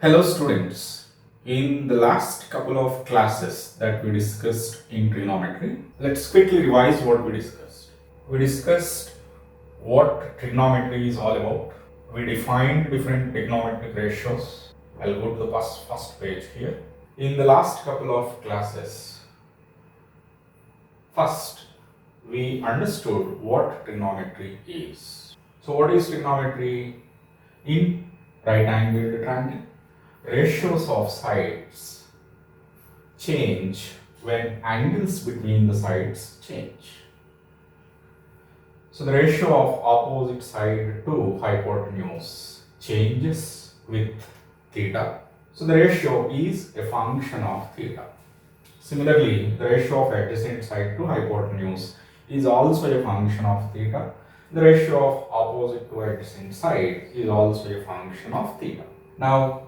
Hello students, in the last couple of classes that we discussed in trigonometry, let's quickly revise what we discussed. We discussed what trigonometry is all about. We defined different trigonometric ratios. I'll go to the first page here. In the last couple of classes, first we understood what trigonometry is. So what is trigonometry? In right angled triangle, ratios of sides change when angles between the sides change. So the ratio of opposite side to hypotenuse changes with theta. So the ratio is a function of theta. Similarly, the ratio of adjacent side to hypotenuse is also a function of theta. The ratio of opposite to adjacent side is also a function of theta. Now,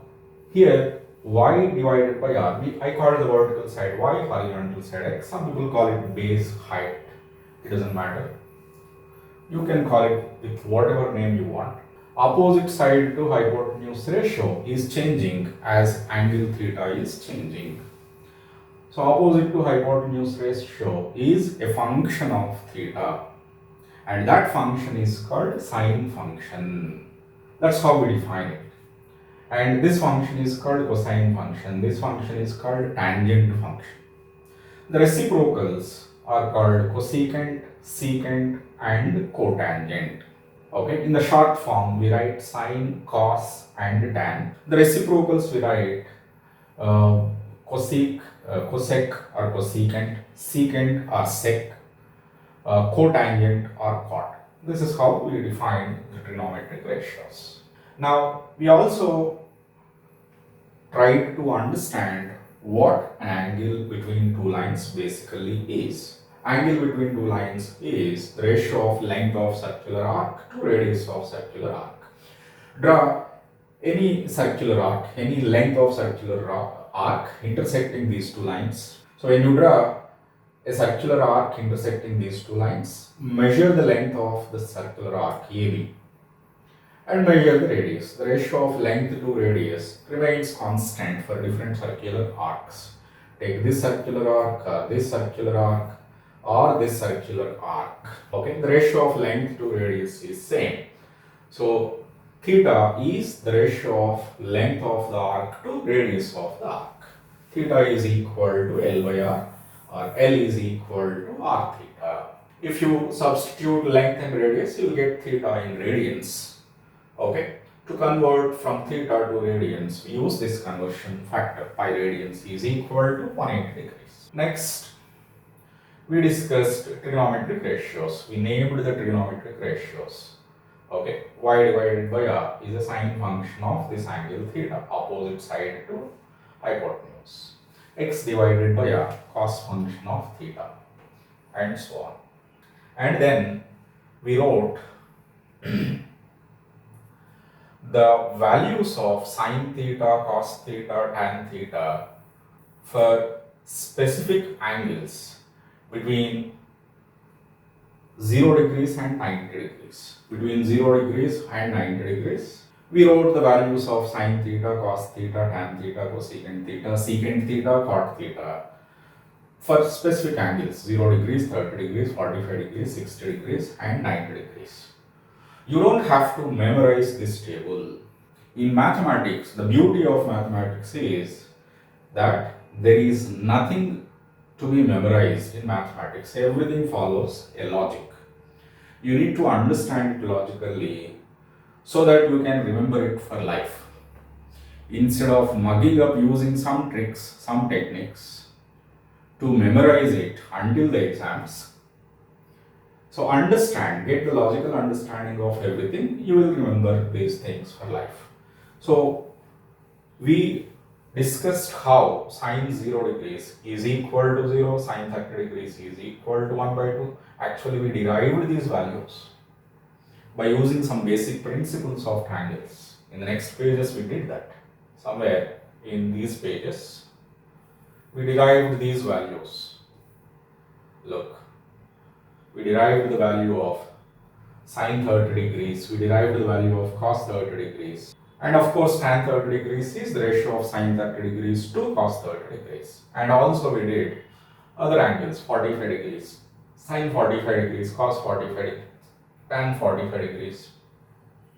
here y divided by r, I call the vertical side y, horizontal side x. Some people call it base height. It doesn't matter. You can call it with whatever name you want. Opposite side to hypotenuse ratio is changing as angle theta is changing. So opposite to hypotenuse ratio is a function of theta, and that function is called sine function. That's how we define it. And this function is called cosine function. This function is called tangent function. The reciprocals are called cosecant, secant, and cotangent. Okay, in the short form, we write sine, cos, and tan. The reciprocals we write cosec or cosecant, secant or sec, cotangent or cot. This is how we define the trigonometric ratios. Now, we also tried to understand what an angle between two lines basically is. Angle between two lines is the ratio of length of circular arc to radius of circular arc. Draw any circular arc, any length of circular arc intersecting these two lines. So when you draw a circular arc intersecting these two lines, measure the length of the circular arc AB and measure the radius. The ratio of length to radius remains constant for different circular arcs. Take this circular arc, this circular arc, or this circular arc. Okay, the ratio of length to radius is same. So theta is the ratio of length of the arc to radius of the arc. Theta is equal to L by R, or L is equal to R theta. If you substitute length and radius, you will get theta in radians. Okay, to convert from theta to radians, we use this conversion factor. Pi radians is equal to 180 degrees. Next, we discussed trigonometric ratios. We named the trigonometric ratios. Okay, y divided by r is a sine function of this angle theta, opposite side to hypotenuse. X divided by r, cos function of theta, and so on. And then we wrote the values of sine theta, cos theta, tan theta for specific angles between 0 degrees and 90 degrees. Between 0 degrees and 90 degrees, we wrote the values of sine theta, cos theta, tan theta, cosecant theta, secant theta, cot theta for specific angles 0 degrees, 30 degrees, 45 degrees, 60 degrees, and 90 degrees. You don't have to memorize this table. In mathematics, the beauty of mathematics is that there is nothing to be memorized in mathematics. Everything follows a logic. You need to understand it logically so that you can remember it for life. Instead of mugging up using some tricks, some techniques to memorize it until the exams. So understand, get the logical understanding of everything, you will remember these things for life. So we discussed how sine 0 degrees is equal to 0, sine 30 degrees is equal to 1 by 2. Actually, we derived these values by using some basic principles of triangles. In the next pages, we did that. Somewhere in these pages, we derived these values. Look. We derived the value of sine 30 degrees, we derived the value of cos 30 degrees, And of course, tan 30 degrees is the ratio of sin 30 degrees to cos 30 degrees. And also we did other angles, 45 degrees, sin 45 degrees, cos 45 degrees, tan 45 degrees,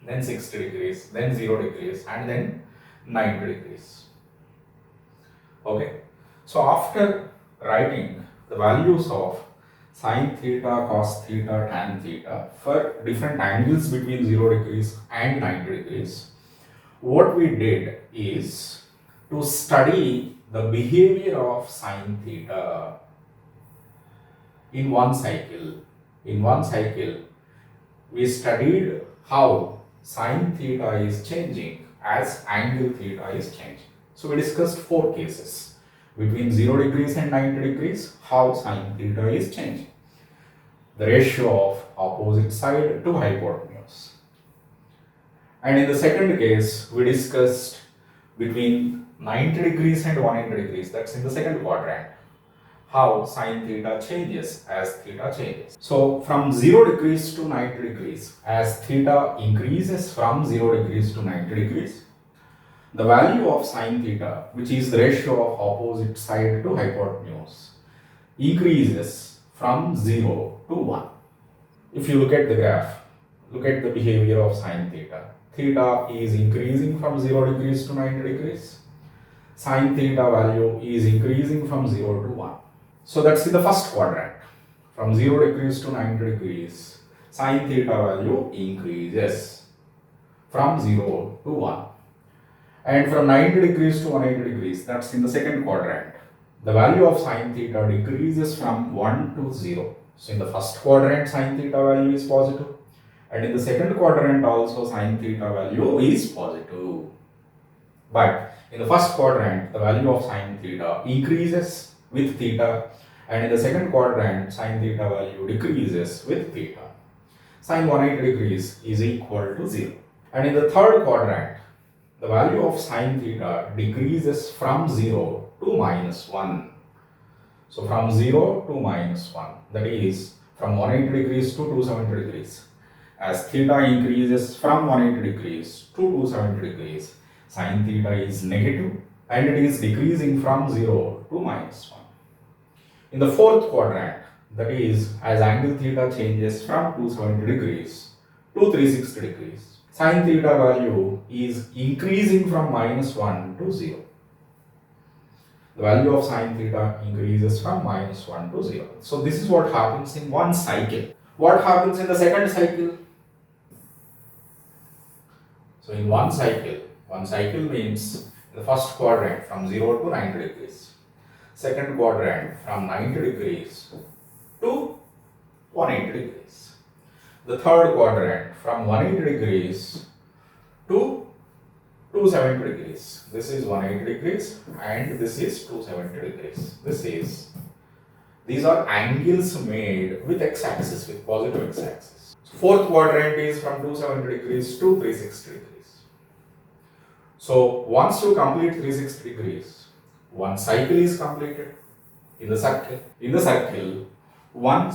then 60 degrees, then 0 degrees, and then 90 degrees. Okay. So after writing the values of sin theta, cos theta, tan theta for different angles between 0 degrees and 90 degrees, what we did is to study the behavior of sin theta in one cycle. In one cycle, we studied how sin theta is changing as angle theta is changing. So we discussed 4 cases between 0 degrees and 90 degrees, how sin theta is changing. The ratio of opposite side to hypotenuse. And in the second case, we discussed between 90 degrees and 180 degrees, that's in the second quadrant, how sin theta changes as theta changes. So from 0 degrees to 90 degrees, as theta increases from 0 degrees to 90 degrees, the value of sin theta, which is the ratio of opposite side to hypotenuse, increases from 0 to 1. If you look at the graph, look at the behavior of sin theta. Theta is increasing from 0 degrees to 90 degrees. Sin theta value is increasing from 0 to 1. So that's in the first quadrant. From 0 degrees to 90 degrees, sin theta value increases from 0 to 1. And from 90 degrees to 180 degrees, that's in the second quadrant, the value of sin theta decreases from 1 to 0. So in the first quadrant, sin theta value is positive. And in the second quadrant also, sin theta value is positive. But in the first quadrant, the value of sin theta increases with theta. And in the second quadrant, sin theta value decreases with theta. Sin 180 degrees is equal to 0. And in the third quadrant, the value of sin theta decreases from 0 to minus 1. So from 0 to minus 1, that is from 180 degrees to 270 degrees. As theta increases from 180 degrees to 270 degrees, sin theta is negative and it is decreasing from 0 to minus 1. In the fourth quadrant, that is as angle theta changes from 270 degrees to 360 degrees, sin theta value is increasing from minus 1 to 0. The value of sin theta increases from minus 1 to 0. So this is what happens in one cycle. What happens in the second cycle? So in one cycle means in the first quadrant from 0 to 90 degrees. Second quadrant from 90 degrees to 180 degrees. The third quadrant from 180 degrees to 270 degrees. This is 180 degrees and this is 270 degrees. These are angles made with x-axis, with positive x-axis. So fourth quadrant is from 270 degrees to 360 degrees. So once you complete 360 degrees, one cycle is completed in the circle. In the circle, one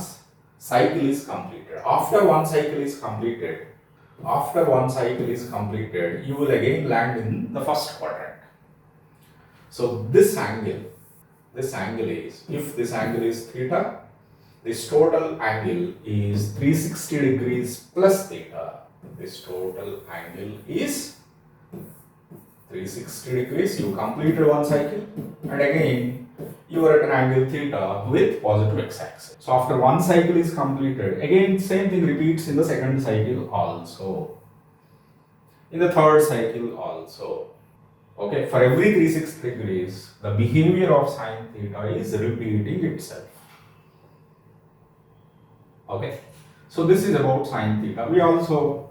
cycle is completed. After one cycle is completed, you will again land in the first quadrant. So this angle is, if this angle is theta, this total angle is 360 degrees plus theta. This total angle is 360 degrees. You completed one cycle and again you are at an angle theta with positive x-axis. So after one cycle is completed, again same thing repeats in the second cycle also, in the third cycle also. Okay, for every 360 degrees, the behavior of sin theta is repeating itself. Okay, so this is about sin theta. We also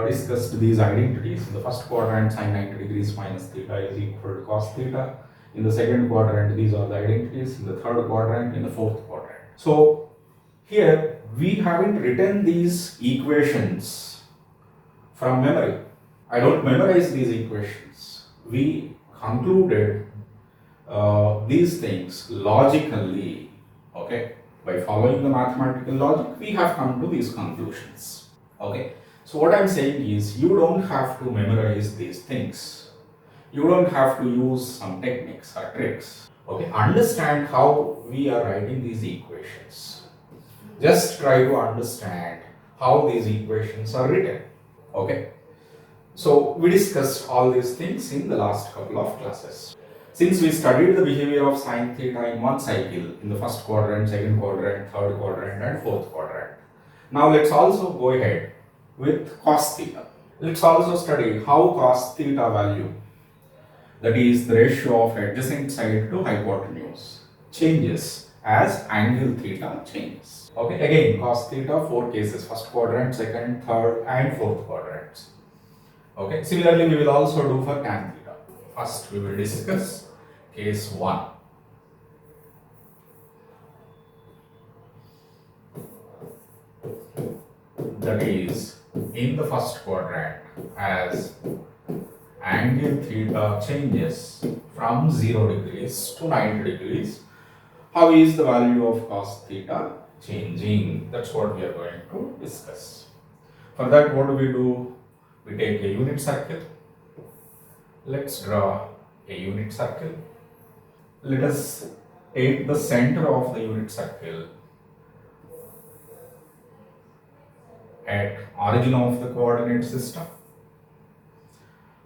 discussed these identities. In the first quadrant, sin 90 degrees minus theta is equal to cos theta. In the second quadrant, these are the identities. In the third quadrant, in the fourth quadrant. So here we haven't written these equations from memory. I don't memorize these equations. We concluded these things logically. Okay, by following the mathematical logic, we have come to these conclusions. Okay, So what I'm saying is you don't have to memorize these things. You don't have to use some techniques or tricks. Okay, understand how we are writing these equations. Just try to understand how these equations are written. Okay. So we discussed all these things in the last couple of classes. Since we studied the behavior of sine theta in one cycle, in the first quadrant, second quadrant, third quadrant and fourth quadrant. Now let's also go ahead with cos theta. Let's also study how cos theta value, that is the ratio of adjacent side to hypotenuse, changes as angle theta changes. Okay, again cos theta, 4 cases, first quadrant, second, third and fourth quadrants. Okay, similarly we will also do for tan theta. First we will discuss case 1. That is in the first quadrant as angle theta changes from 0 degrees to 90 degrees. How is the value of cos theta changing? That's what we are going to discuss. For that, what do? We take a unit circle. Let's draw a unit circle. Let us take the center of the unit circle at origin of the coordinate system.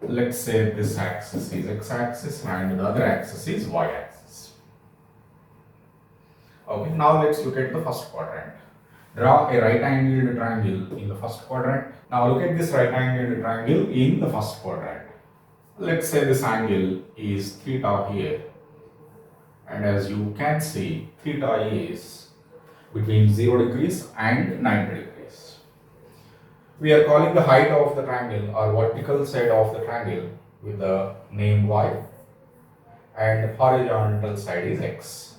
Let's say this axis is x-axis and the other axis is y-axis. Okay, now let's look at the first quadrant. Draw a right-angled triangle in the first quadrant. Now look at this right-angled triangle in the first quadrant. Let's say this angle is theta here. And as you can see, theta is between 0 degrees and 90 degrees. We are calling the height of the triangle or vertical side of the triangle with the name y, and horizontal side is x.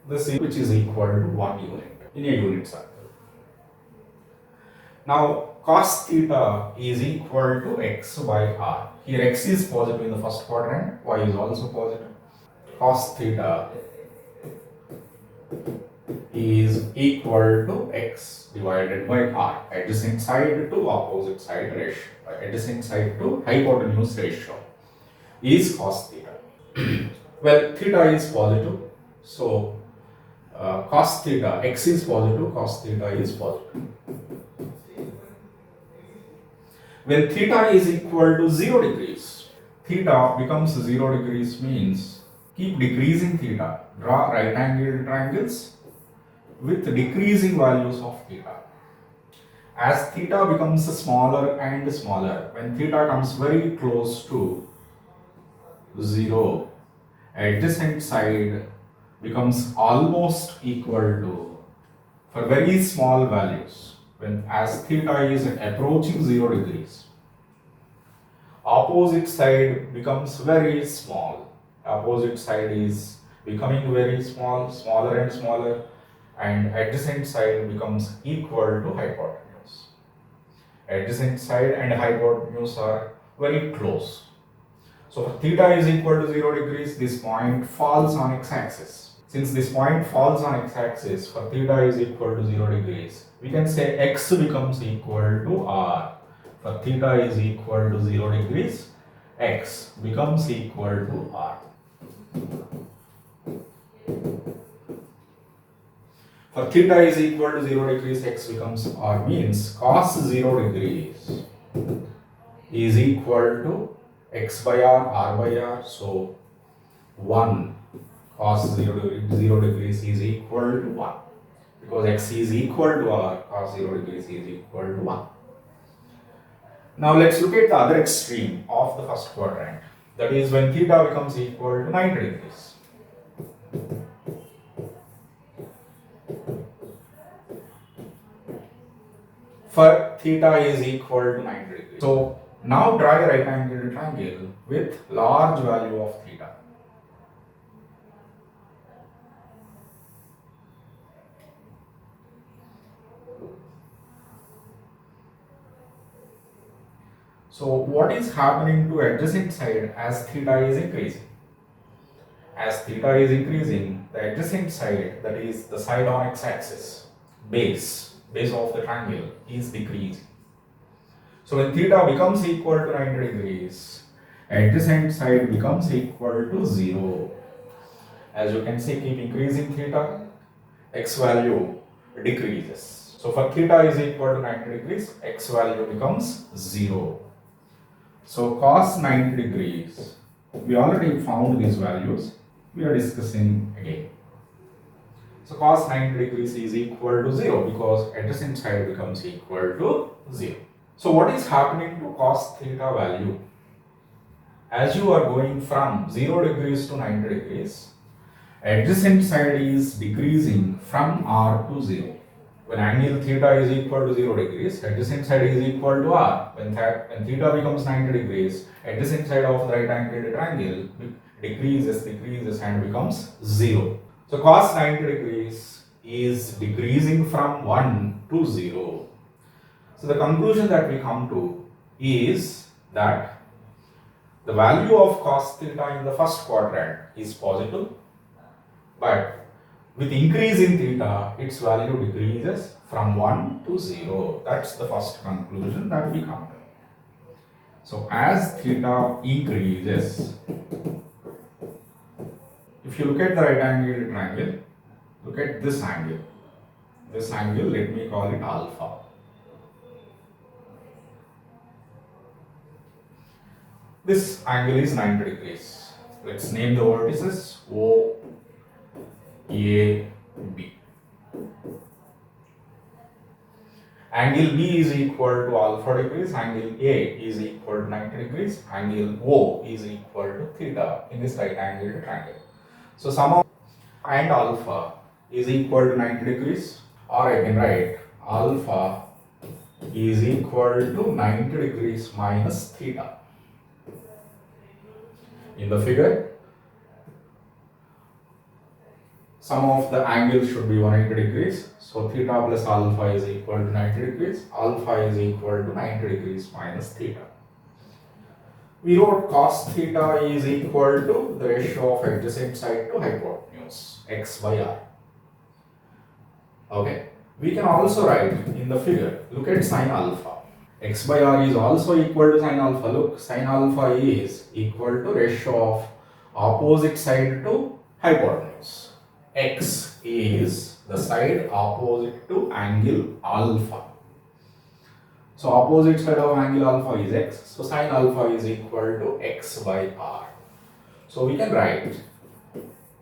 This is which is equal to 1 unit in a unit circle. Now cos theta is equal to x by r. Here x is positive in the first quadrant, y is also positive. Cos theta is equal to x divided by r, adjacent side to opposite side ratio, adjacent side to hypotenuse ratio is cos theta. Well, theta is positive, so cos theta, x is positive, cos theta is positive. When theta is equal to 0 degrees, theta becomes 0 degrees means keep decreasing theta. Draw right angled triangles with decreasing values of theta. As theta becomes smaller and smaller, when theta comes very close to 0, adjacent side becomes almost equal to, for very small values, when as theta is approaching 0 degrees, opposite side becomes very small. Opposite side is becoming very small, smaller and smaller, and adjacent side becomes equal to hypotenuse. Adjacent side and hypotenuse are very close. So for theta is equal to 0 degrees, this point falls on x-axis. Since this point falls on x-axis, for theta is equal to 0 degrees, we can say x becomes equal to r. For theta is equal to 0 degrees, x becomes equal to r. For theta is equal to 0 degrees, x becomes r means cos 0 degrees is equal to x by r by r. So 1 cos 0 degrees is equal to 1. Because x is equal to r, cos 0 degrees is equal to 1. Now let's look at the other extreme of the first quadrant. That is when theta becomes equal to 90 degrees. For theta is equal to 90 degrees. So now draw a right angled triangle with large value of theta. So what is happening to adjacent side as theta is increasing? As theta is increasing, the adjacent side, that is the side on x-axis, base of the triangle is decreasing. So when theta becomes equal to 90 degrees, adjacent side becomes equal to 0. As you can see, keep increasing theta, x value decreases. So for theta is equal to 90 degrees, x value becomes 0. So cos 90 degrees, we already found these values, we are discussing again. So cos 90 degrees is equal to 0 because adjacent side becomes equal to 0. So what is happening to cos theta value? As you are going from 0 degrees to 90 degrees, adjacent side is decreasing from r to 0. When angle theta is equal to 0 degrees, adjacent side is equal to r. When theta becomes 90 degrees, adjacent side of the right angled triangle decreases and becomes 0. So cos 90 degrees is decreasing from 1 to 0. So the conclusion that we come to is that the value of cos theta in the first quadrant is positive, but with increase in theta, its value decreases from 1 to 0. That's the first conclusion that we come to. So as theta increases, if you look at the right angled triangle, look at this angle. This angle, let me call it alpha. This angle is 90 degrees. Let's name the vertices O, A, B. Angle B is equal to alpha degrees, angle A is equal to 90 degrees, angle O is equal to theta in this right angled triangle. So sum of and alpha is equal to 90 degrees, or I can write alpha is equal to 90 degrees minus theta. In the figure, sum of the angles should be 180 degrees. So theta plus alpha is equal to 90 degrees. Alpha is equal to 90 degrees minus theta. We wrote cos theta is equal to the ratio of adjacent side to hypotenuse, x by r. Okay. We can also write in the figure, look at sin alpha. X by r is also equal to sin alpha. Look, sin alpha is equal to ratio of opposite side to hypotenuse. X is the side opposite to angle alpha. So opposite side of angle alpha is x. So sin alpha is equal to x by r. So we can write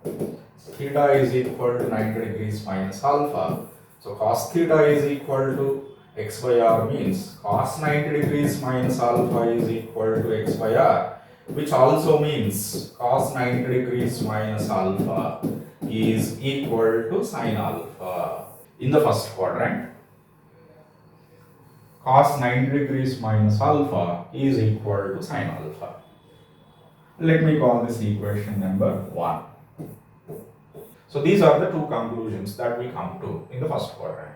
theta is equal to 90 degrees minus alpha. So cos theta is equal to x by r means cos 90 degrees minus alpha is equal to x by r, which also means cos 90 degrees minus alpha is equal to sin alpha. In the first quadrant, cos 90 degrees minus alpha is equal to sin alpha. Let me call this equation number 1. So these are the two conclusions that we come to in the first quadrant.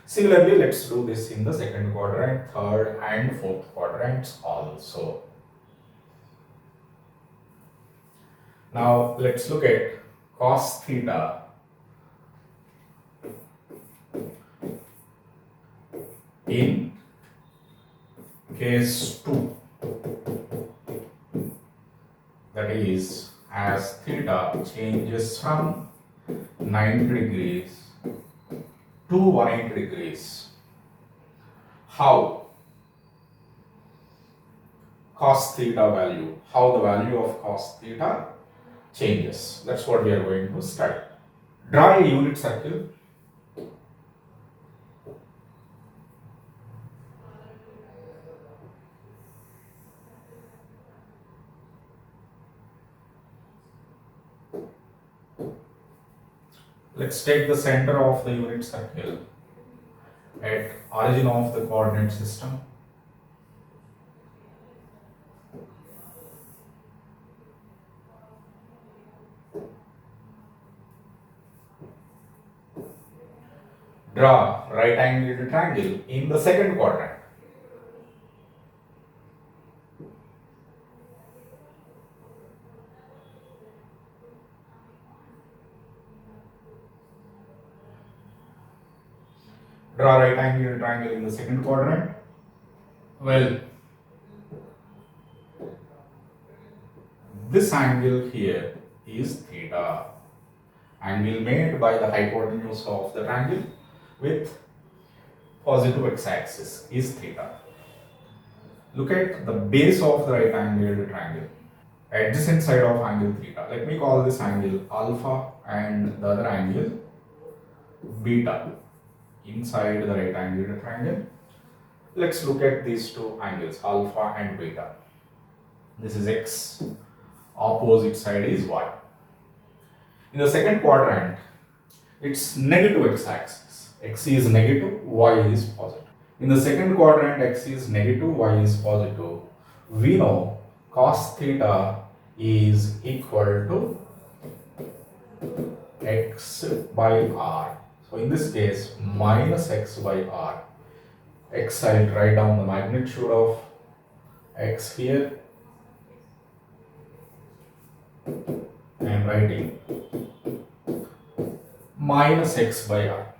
Similarly, let's do this in the second quadrant, third and fourth quadrants also. Now let's look at cos theta in case 2, that is as theta changes from 90 degrees to 180 degrees. How cos theta value, how the value of cos theta changes. That's what we are going to study. Draw a unit circle. Let's take the center of the unit circle at origin of the coordinate system. Draw right angled triangle in the second quadrant. Draw right angled triangle in the second quadrant. Well, this angle here is theta, angle made by the hypotenuse of the triangle with positive x-axis is theta. Look at the base of the right angled triangle, adjacent side of angle theta. Let me call this angle alpha and the other angle beta inside the right angled triangle. Let's look at these two angles, alpha and beta. This is x, opposite side is y. In the second quadrant, it's negative x-axis. X is negative, y is positive. In the second quadrant, x is negative, y is positive. We know cos theta is equal to x by r. So in this case, minus x by r. X, I'll write down the magnitude of x here. I am writing minus x by r.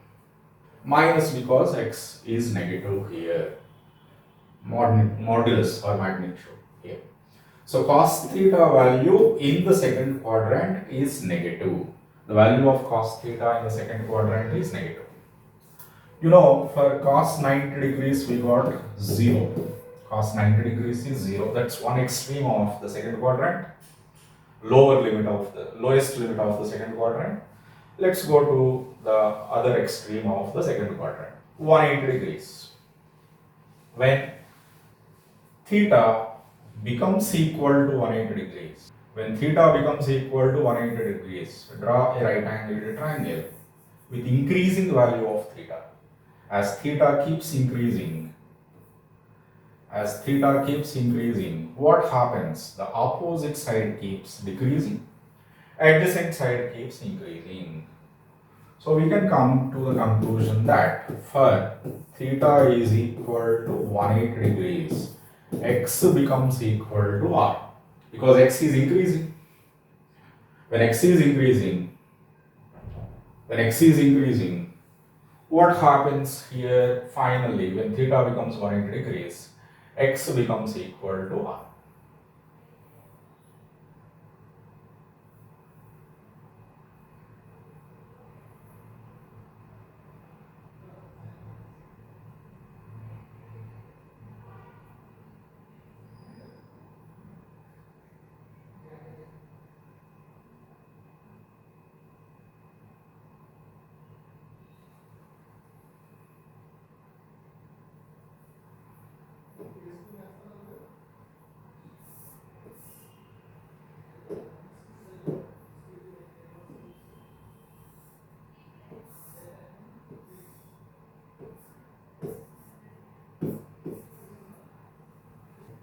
Minus because x is negative here. Modulus or magnitude here. So cos theta value in the second quadrant is negative. The value of cos theta in the second quadrant is negative. You know, for cos 90 degrees we got 0. Cos 90 degrees is 0. That's one extreme of the second quadrant. Lowest limit of the second quadrant. Let's go to the other extreme of the second quadrant. 180 degrees. When theta becomes equal to 180 degrees. When theta becomes equal to 180 degrees, draw a right angled triangle with increasing value of theta. As theta keeps increasing, what happens? The opposite side keeps decreasing, adjacent side keeps increasing. So we can come to the conclusion that for theta is equal to 180 degrees, x becomes equal to r, because x is increasing. When x is increasing, what happens here finally when theta becomes 180 degrees? X becomes equal to r.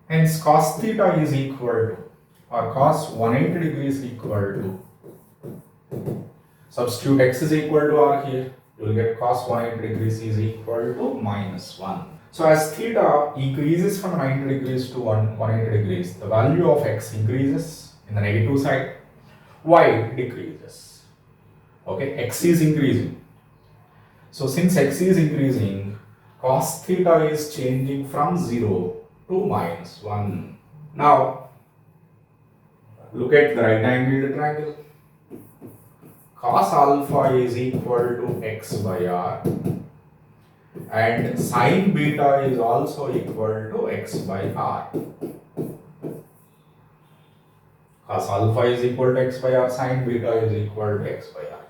Hence cos theta is equal to, or cos 180 degrees equal to, substitute x is equal to r here, you will get cos 180 degrees is equal to minus 1. So as theta increases from 90 degrees to 180 degrees, the value of x increases in the negative side, y decreases. Okay, x is increasing. So since x is increasing, cos theta is changing from 0 to minus 1. Now, look at the right angled triangle. Cos alpha is equal to x by r, and sin beta is also equal to x by r. Cos alpha is equal to x by r, sin beta is equal to x by r.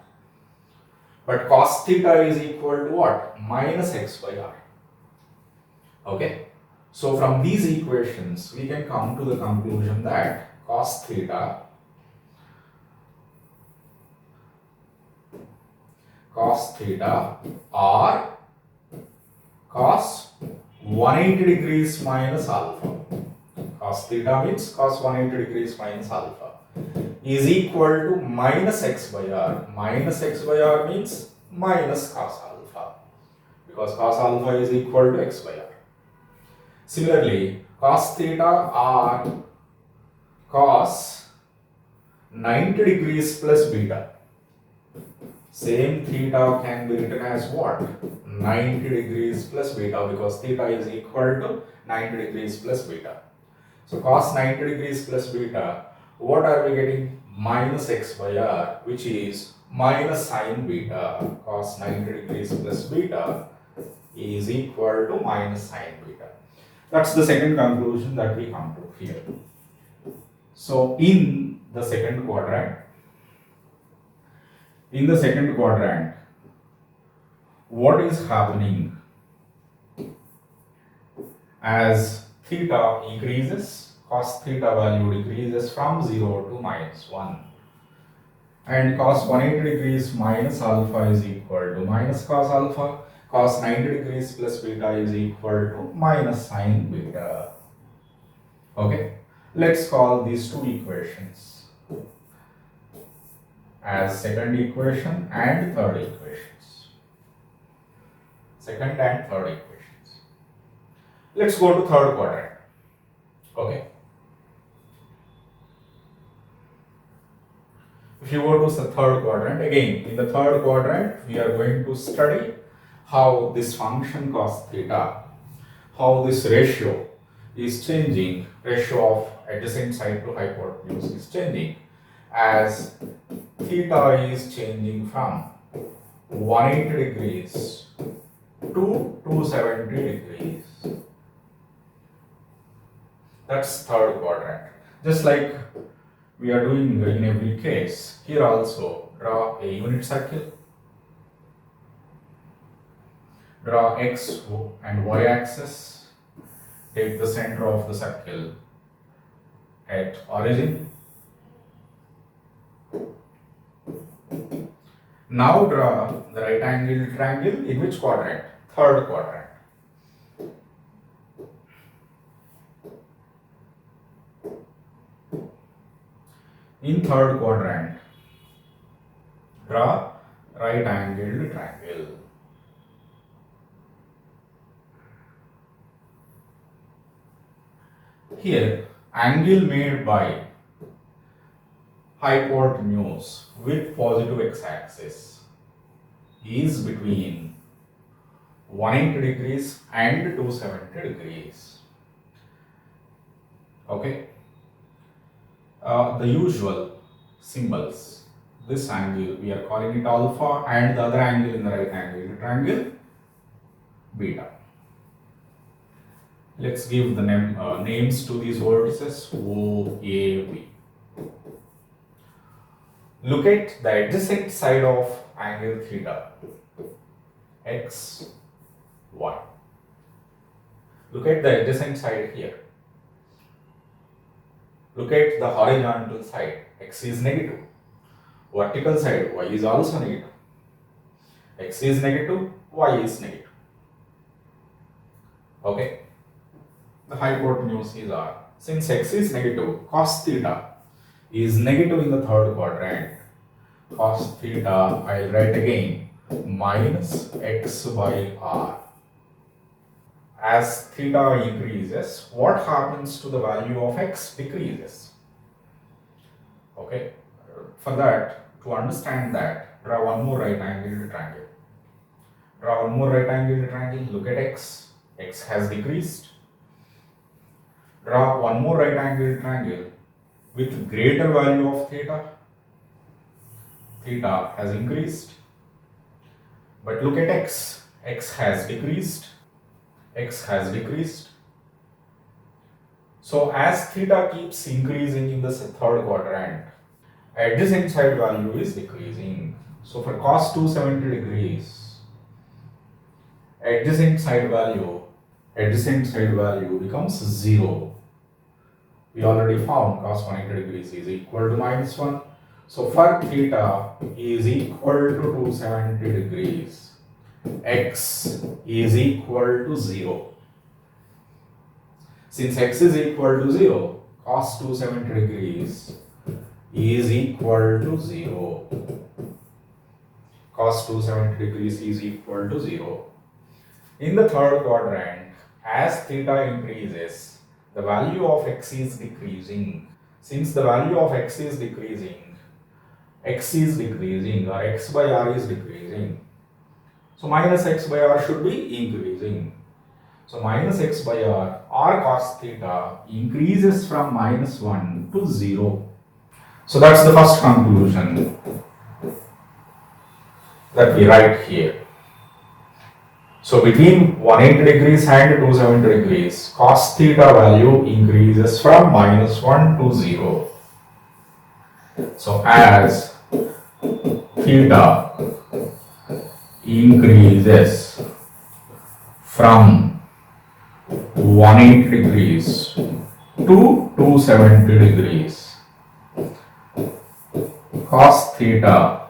But cos theta is equal to what? Minus x by r. Okay. So from these equations, we can come to the conclusion that cos theta or cos 180 degrees minus alpha. Cos theta means cos 180 degrees minus alpha is equal to minus x by r. Minus x by r means minus cos alpha, because cos alpha is equal to x by r. Similarly, cos theta or cos 90 degrees plus beta. Same theta can be written as what? 90 degrees plus beta, because theta is equal to 90 degrees plus beta. So cos 90 degrees plus beta, what are we getting? Minus x by r, which is minus sine beta. Cos 90 degrees plus beta is equal to minus sine beta. That's the second conclusion that we come to here. So in the second quadrant, what is happening? As theta increases, cos theta value decreases from 0 to minus 1. And cos 180 degrees minus alpha is equal to minus cos alpha. Cos 90 degrees plus beta is equal to minus sine beta. Okay, let's call these two equations as second equation and third equations. Second and third equations. Let's go to third quadrant. Okay. If you go to the third quadrant, again in the third quadrant we are going to study how this function cos theta, how this ratio is changing, ratio of adjacent side to hypotenuse is changing as theta is changing from 180 degrees to 270 degrees. That's third quadrant. Just like we are doing in every case, here also draw a unit circle, draw x and y axis, take the center of the circle at origin. Now draw the right angled triangle in which quadrant? Third quadrant. In third quadrant, draw right angled triangle. Here, angle made by hypotenuse with positive x-axis is between 180 degrees and 270 degrees. Okay. The usual symbols. This angle we are calling it alpha, and the other angle in the right angle triangle beta. Let's give the names to these vertices O, A, B. Look at the adjacent side of angle theta, x, y. Look at the adjacent side here. Look at the horizontal side, x is negative. Vertical side, y is also negative. X is negative, y is negative. Okay. The hypotenuse is r. Since x is negative, cos theta is negative in the third quadrant. Cos theta, I'll write again, minus x by r. As theta increases, what happens to the value of x? Decreases. Okay. For that, to understand that, draw one more right angled triangle. Draw one more right angled triangle. Look at x. X has decreased. Draw one more right angled triangle with greater value of theta. Theta has increased. But look at x. X has decreased. X has decreased. So as theta keeps increasing in the third quadrant, adjacent side value is decreasing. So for cos 270 degrees, adjacent side value becomes 0. We already found cos 180 degrees is equal to minus 1. So for theta is equal to 270 degrees, x is equal to 0. Since x is equal to 0, cos 270 degrees is equal to 0. Cos 270 degrees is equal to 0. In the third quadrant, as theta increases, the value of x is decreasing. Since the value of x is decreasing or x by r is decreasing. So minus x by r should be increasing. So minus x by r cos theta increases from minus 1 to 0. So that's the first conclusion that we write here. So between 180 degrees and 270 degrees, cos theta value increases from minus 1 to 0. So as theta increases from 180 degrees to 270 degrees, cos theta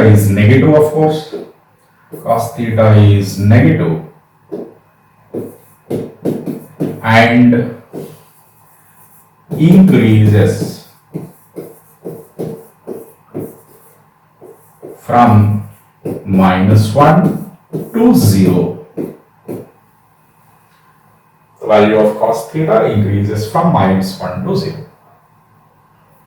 is negative, of course. Cos theta is negative and increases from minus 1 to 0. The value of cos theta increases from minus 1 to 0.